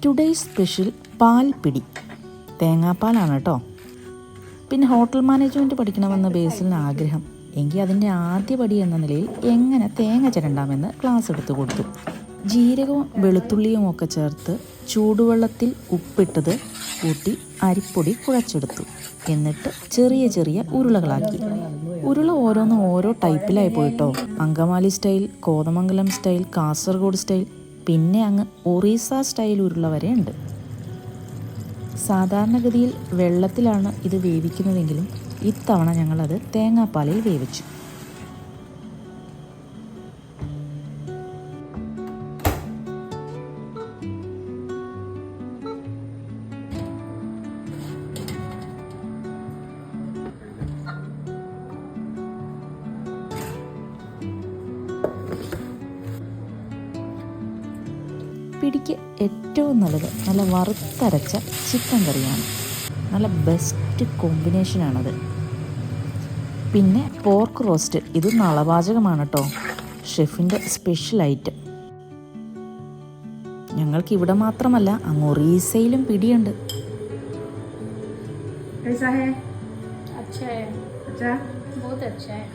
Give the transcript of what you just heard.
Today's special പാൽ പിടി. തേങ്ങാപ്പാലാണ് കേട്ടോ. പിന്നെ ഹോട്ടൽ മാനേജ്മെൻറ്റ് പഠിക്കണമെന്ന് ബേസിലിന് ആഗ്രഹം. എങ്കിൽ അതിൻ്റെ ആദ്യ പടി എന്ന നിലയിൽ എങ്ങനെ തേങ്ങ ചിരണ്ടാമെന്ന് ക്ലാസ് എടുത്തു കൊടുത്തു. ജീരകവും വെളുത്തുള്ളിയും ഒക്കെ ചേർത്ത് ചൂടുവെള്ളത്തിൽ ഉപ്പിട്ടത് കൂട്ടി അരിപ്പൊടി കുഴച്ചെടുത്തു. എന്നിട്ട് ചെറിയ ചെറിയ ഉരുളകളാക്കി. ഉരുള ഓരോന്നും ഓരോ ടൈപ്പിലായി പോയിട്ടോ. Angamaly style, Kothamangalam style, Kasaragod style, പിന്നെ അങ്ങ് ഒറീസ സ്റ്റൈൽ ഉരുള വരെ ഉണ്ട്. സാധാരണഗതിയിൽ വെള്ളത്തിലാണ് ഇത് വേവിക്കുന്നതെങ്കിലും ഇത്തവണ ഞങ്ങളത് തേങ്ങാപ്പാലിൽ വേവിച്ചു. പിടിക്ക് ഏറ്റവും നല്ലത് നല്ല വറുത്തരച്ച ചിക്കൻ കറിയാണ്. നല്ല ബെസ്റ്റ് കോമ്പിനേഷനാണത്. പിന്നെ പോർക്ക് റോസ്റ്റ്, ഇത് നളപാചകമാണ് കേട്ടോ, ഷെഫിൻ്റെ സ്പെഷ്യൽ ഐറ്റം. ഞങ്ങൾക്ക് ഇവിടെ മാത്രമല്ല, അങ്ങ് ഒറീസയിലും പിടിയുണ്ട്. कैसा है? अच्छा है। अच्छा, बहुत अच्छा है.